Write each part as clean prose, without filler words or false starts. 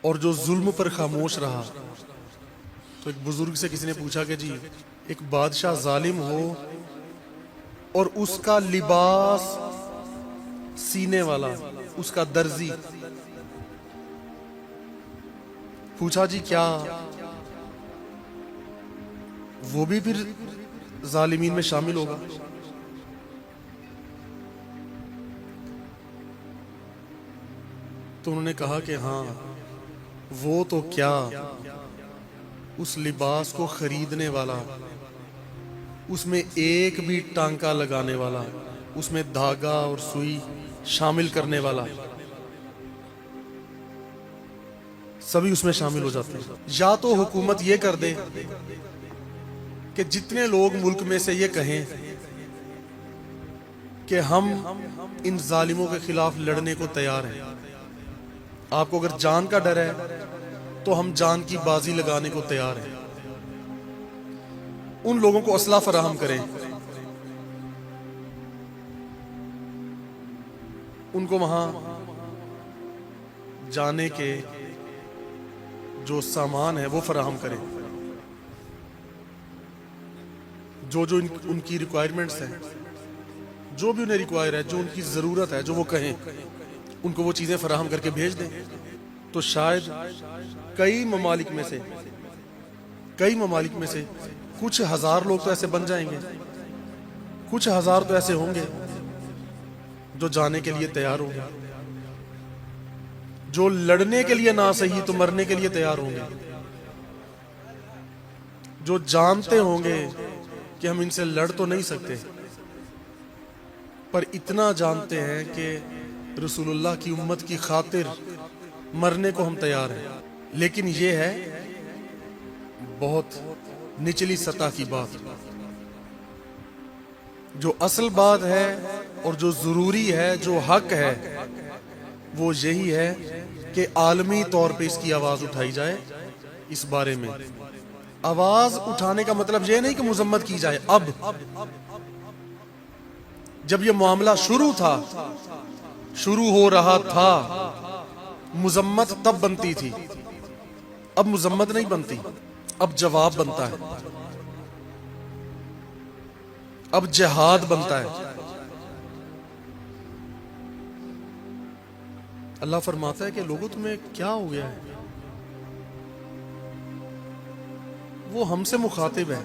اور جو ظلم پر خاموش رہا. تو ایک بزرگ سے کسی نے پوچھا کہ جی ایک بادشاہ ظالم ہو اور اس کا لباس سینے والا، اس کا درزی، پوچھا جی کیا وہ بھی پھر ظالمین میں شامل ہوگا؟ تو انہوں نے کہا کہ ہاں، وہ تو کیا، اس لباس کو خریدنے والا، اس میں ایک بھی ٹانکا لگانے والا، اس میں دھاگا اور سوئی شامل کرنے والا، سبھی اس میں شامل ہو جاتے ہیں. یا تو حکومت یہ کر دے کہ جتنے لوگ ملک میں سے یہ کہیں کہ ہم ان ظالموں کے خلاف لڑنے کو تیار ہیں، آپ کو اگر جان کا ڈر ہے تو ہم جان کی بازی لگانے کو تیار ہیں، ان لوگوں کو اسلحہ فراہم کریں، ان کو وہاں جانے کے جو سامان ہے وہ فراہم کریں، جو ان کی ریکوائرمنٹس ہیں، جو بھی انہیں ریکوائر ہے، جو ان کی ضرورت ہے، جو وہ کہیں، ان کو وہ چیزیں فراہم کر کے بھیج دیں. تو شاید کئی ممالک میں سے کچھ ہزار لوگ تو ایسے بن جائیں گے، کچھ ہزار تو ایسے ہوں گے جو جانے کے لیے تیار ہوں گے، جو لڑنے کے لیے نہ صحیح تو مرنے کے لیے تیار ہوں گے، جو جانتے ہوں گے کہ ہم ان سے لڑ تو نہیں سکتے، پر اتنا جانتے ہیں کہ رسول اللہ کی امت کی خاطر مرنے کو ہم تیار ہیں. لیکن یہ ہے بہت نچلی سطح کی بات. جو اصل بات ہے اور جو ضروری ہے، جو حق ہے، وہ یہی ہے کہ عالمی طور پہ اس کی آواز اٹھائی جائے. اس بارے میں آواز اٹھانے کا مطلب یہ نہیں کہ مذمت کی جائے. اب جب یہ معاملہ شروع ہو رہا تھا، مذمت تب بنتی تھی، اب مذمت نہیں بنتی، اب جواب بنتا ہے، اب جہاد بنتا ہے. اللہ فرماتا ہے کہ لوگوں تمہیں کیا ہو گیا ہے؟ وہ ہم سے مخاطب ہے،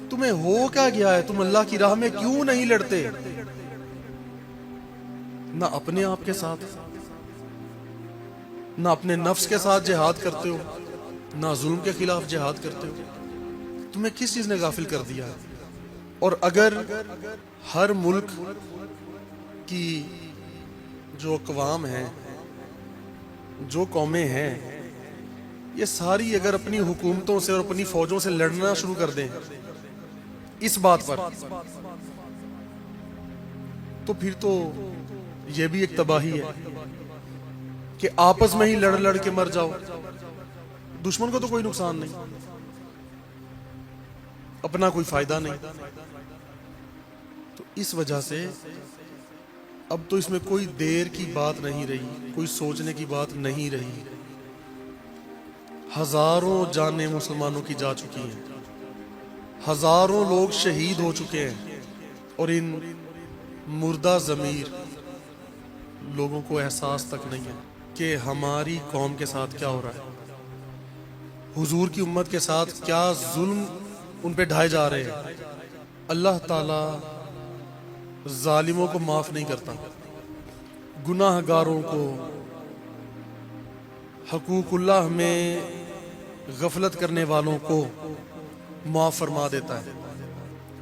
تمہیں ہو کیا گیا ہے؟ تم اللہ کی راہ میں کیوں نہیں لڑتے؟ نہ اپنے آپ کے ساتھ، نہ اپنے نفس کے ساتھ جہاد کرتے ہو، نہ ظلم کے خلاف جہاد کرتے ہو. تمہیں کس چیز نے غافل کر دیا ہے؟ اور اگر ہر ملک کی جو اقوام ہیں، جو قومیں ہیں، یہ ساری اگر اپنی حکومتوں سے اور اپنی فوجوں سے لڑنا شروع کر دیں اس بات پر، تو پھر تو یہ بھی ایک تباہی ہے کہ آپس میں ہی لڑ کے مر جاؤ. دشمن کو تو کوئی نقصان نہیں، اپنا کوئی فائدہ نہیں. تو اس وجہ سے اب تو اس میں کوئی دیر کی بات نہیں رہی، کوئی سوچنے کی بات نہیں رہی. ہزاروں جانیں مسلمانوں کی جا چکی ہیں، ہزاروں لوگ شہید ہو چکے ہیں، اور ان مردہ ضمیر لوگوں کو احساس تک نہیں ہے کہ ہماری قوم کے ساتھ کیا ہو رہا ہے، حضور کی امت کے ساتھ کیا ظلم ان پہ ڈھائے جا رہے ہیں. اللہ تعالی ظالموں کو معاف نہیں کرتا، گناہ گاروں کو، حقوق اللہ میں غفلت کرنے والوں کو معاف فرما دیتا ہے.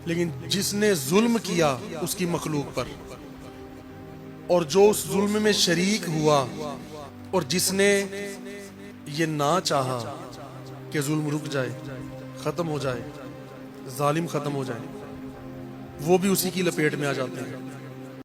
لیکن جس نے ظلم کیا اس کی مخلوق پر، اور جو اس ظلم میں شریک ہوا، اور جس نے یہ نہ چاہا کہ ظلم رک جائے، ختم ہو جائے، ظالم ختم ہو جائے، وہ بھی اسی کی لپیٹ میں آ جاتے ہیں.